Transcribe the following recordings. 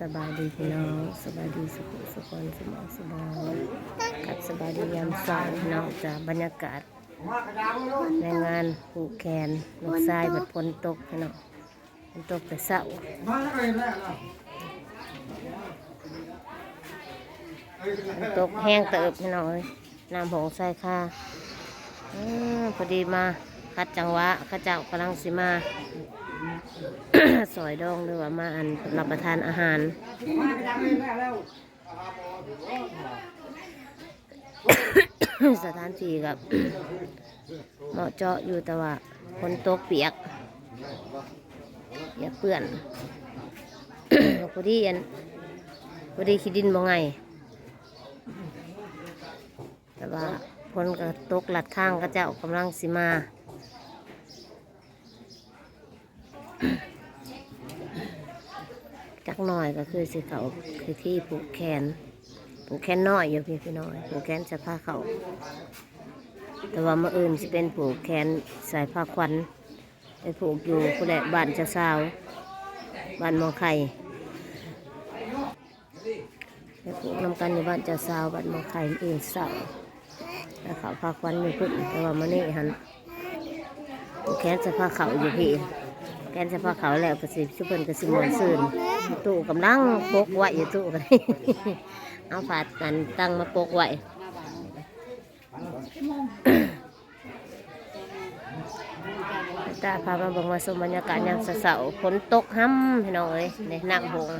สบายดีพี่น้องสบายดีสุขสุขคนสมองสบายกับสบายดียามเช้าพี่น้องจากบรรยากาศในงานผูกแขนลูกชายแบบฝนตกพี่น้องฝนตกแต่เช้าฝนตกแห้งเติบพี่น้องเลยน้ำผงใส่ค่ะพอดีมาคัดจังหวะข้าเจ้ากำลังสิมา สอยดองหรือว่ามาอันรับประทานอาหาร สถานที่กับ เหมาะเจาะอยู่แต่ว่าคนตกเปียกเปื่อน พอดีขี้ดินบ่ไงแต่ว่าคนก็ตกหลัดข้างก็เจ้ากำลังสิมาจักหน่อยก็คือสิเขาคือที่ผูกแขนน้อยอยู่พี่น้อยผูกแขนใส่ผ้าเขาแต่ว่าเมื่ออื่นจะเป็นผูกแขนใส่ผ้าควันไปผูกอยู่ผู้ใดบ้านเจ้าสาวบ้านมองไข่ไปผูกนำกันอยู่บ้านเจ้าสาวบ้านมองไข่อื่นเสาแล้วเขาผ้าควันอยู่พุ่นแต่ว่ามื่อนี้หันผูกแขนใส่ผ้าเขาอยู่พี่แกนเฉพาะเขาแล้วกระสิชุบเพิ่นกระสิมวนซื่นตู้กำลังปกไว้อยู่ตู้กัน เอาฝาดกันตั้งมาปกไว้ ตาพามาเบิ่งมาชมบรรยากาศยามเช้าฝนตกห้ำพี่น้องเอ้ยในน้ำหง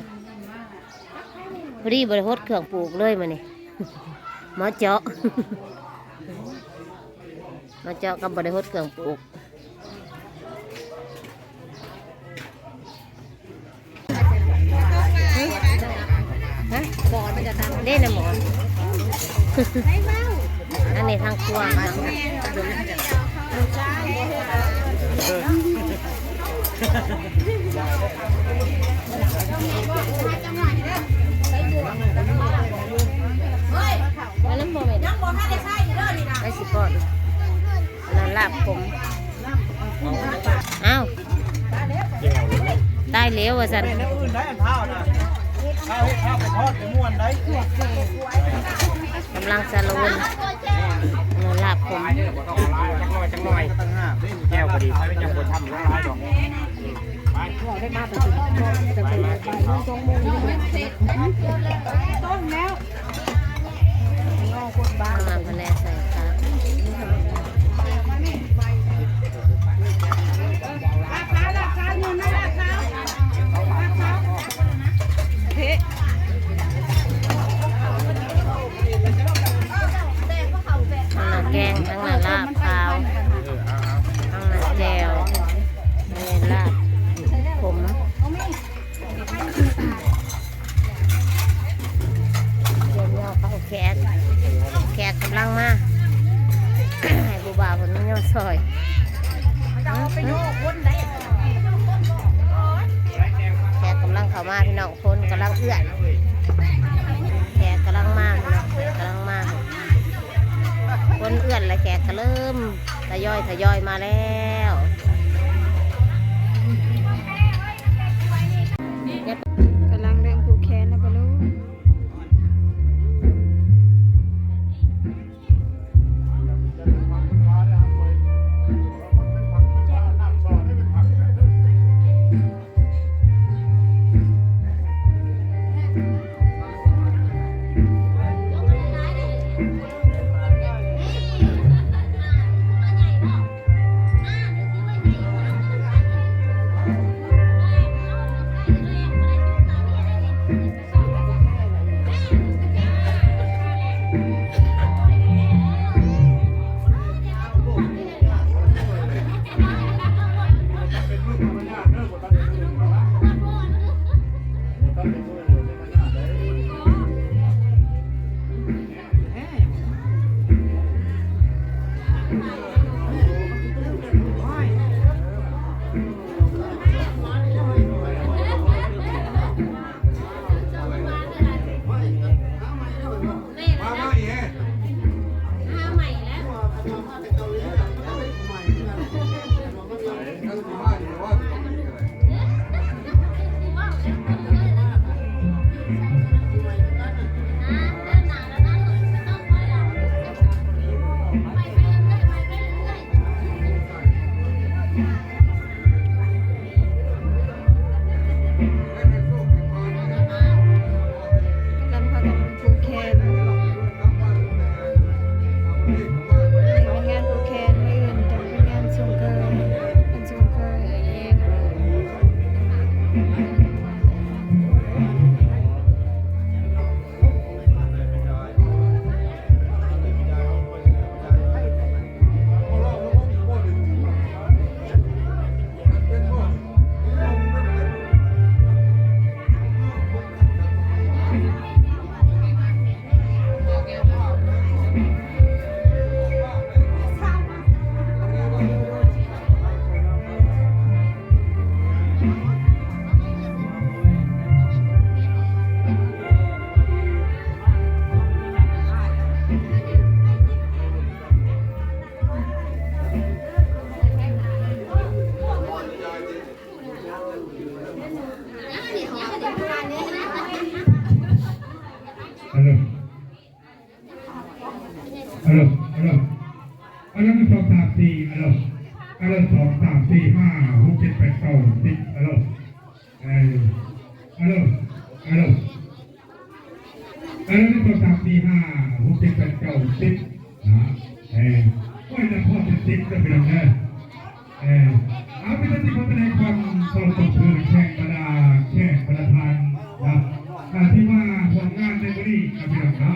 พอดีบริโภคเครื่องปลูกเลยมานี่ มาเจาะ มาเจาะกับบริโภคเครื่องปลูกเล่นนะหมออันนี้ทางครัวไอ้สิปอนนั่นลาบผมอ้าวได้เลี้ยวว่ะสันกำลังสารวนลาบผมจังหน่อยแก้วพอดียังควรทำร้ายดอกได้มาไปต้นแล้วคนบ้ามาพะแนใส่ค่ะแกงทั้งนั้นลาบขาวทั้งนั้นแจวนี่ลาบผมเดี๋ยวย่อเขาแขกกำลังมาให้บูบาคนนี้ย่อซอยแขกกำลังเข้ามาพี่น้องคนกำลังเอื้อนแขกกำลังมาคนเอื้อนและแขกก็เริ่มทยอยมาแล้วกำลังเริ่มผูกแขนแล้วปะลูก ฮัลโหลฮัลโหลฮัลโหล1 2 3 4ฮัลโหลฮัลโหล2 3 4 5 6 7 8 9 10ฮัลโหลฮัลโหลฮัลโหล1 2 3 4 5 6 7 8 9 10นะก็จะพอจะ10จะเป็นยังไงเอาไปที่เขาเป็นในความสมบูรณ์แข่งประดาแข่งประธานนะที่ว่าผลงานในวันนี้นะพี่น้องนะ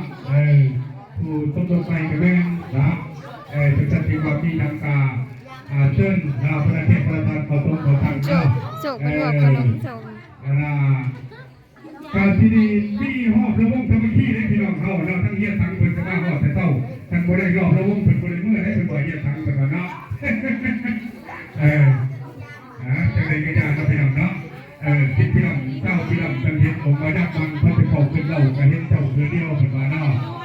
ผู้ต้นตัวไปกับแม่นะจะจัดที่ว่ามีนักกาเชิญเราประเทศประธานเขาตรงเขาทางเข้า โจกเป็นหัวขนมโจก การที่ดีมีหอบระวงทำพิธีได้พี่น้องเขาเราทั้งเยี่ยมทั้งเพิ่นจะมาหอบแต่เต้าทั้งบริรอบระวงเพิ่นบริเมื่อได้เป็นบ่อยเยี่ยมทั้งเป็นวันเนาะจะได้กระจายเราพี่น้องเนาะคิดพี่น้องเจ้าพี่น้องจังเห็นผมมาดักมันเพิ่นจะเข้าขึ้นเราก็เห็นเจ้าเพื่อเดียวเป็นวันเนาะ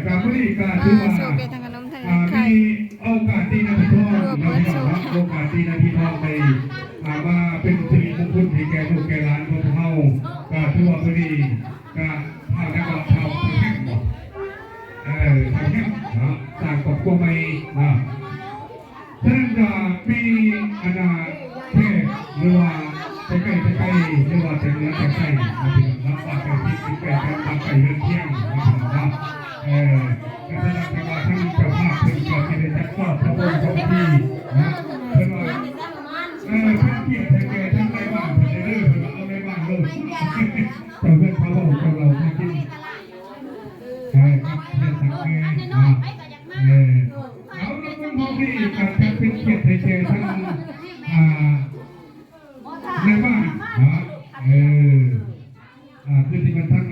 การบริการที่ว่า โจกเป็นทางขนมทางไข่ มีโอกาสดีนะพี่ทองเราพี่น้องเนาะโอกาสดีนะพี่ทองในว่าเป็นสิริมงคลให้แก่ลูกแก่หลานของเฮาก็ถือว่าพอดีก็เฮาได้ก็เฮาทั้งแห่งบ่ทั้งแห่งเนาะต่างกับกว่าใหม่ฉะนั้นก็มีอนาเทศหรือว่าใกล้หรือว่าจะเหลือใกล้นะพี่น้องเนาะว่าใกล้ที่ใกล้ทางใกล้เรือนเที่ยงนะพี่น้องเนาะก็แสดงว่าทั้งเจ้าภาพเพิ่นก็จะได้จัดทอดพระองค์ทรงที่นะเพิ่นว่าเพื่อนเกียรติแก่ทั้งในบ้านเพื่อนเด้อเพื่อนเอาในบ้านโลดเจ้าเพื่อนเขาบอกเจ้าเราไม่กินครับเพื่อนสังเกตเอาแล้วก็มองที่การจะเป็นเกียรติแก่ทั้งในบ้านคือที่มันทั้ง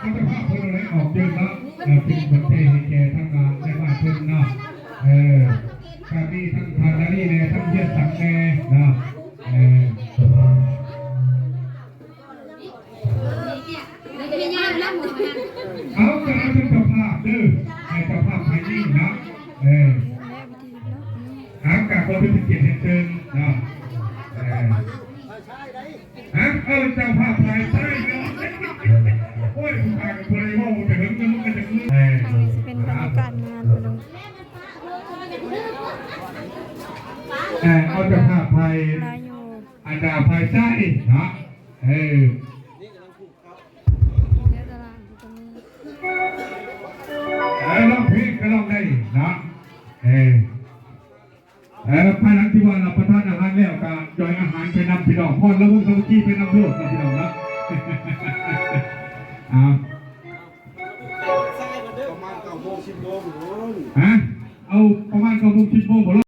ก็จะพาเพื่อนอะไรออกเยอะแล้วเป็นประเทศแก่ทั้งในบ้านเพื่อนเนาะการมีทั้งทางนี้เนี่ยทั้งเยี่ยมสังเกตนะเอาจะให้เป็นเจ้าภาพดื้อให้เจ้าภาพไทยนี่นะหากการบริสุทธิ์เกียรติเชิญนะเจ้าภาพไทยใช่เนาะโอ้ยคุณพากับคนไอ้โม่แต่เห็นกันมันจะมือเป็นบรรยากาศงานขนม เอาเจ้าภาพไทยอันดาไทยใช่นะร้องเพลงก็ร้องได้นะภายหลังที่ว่าเราประทานอาหารแล้วก็จอยอาหารไปนำพี่น้องพอแล้วพวกเขาจี้ไปนำโลดนะพี่น้องนะเอาประมาณ9 โมง 10 โมงเอาประมาณ9 โมง 10 โมง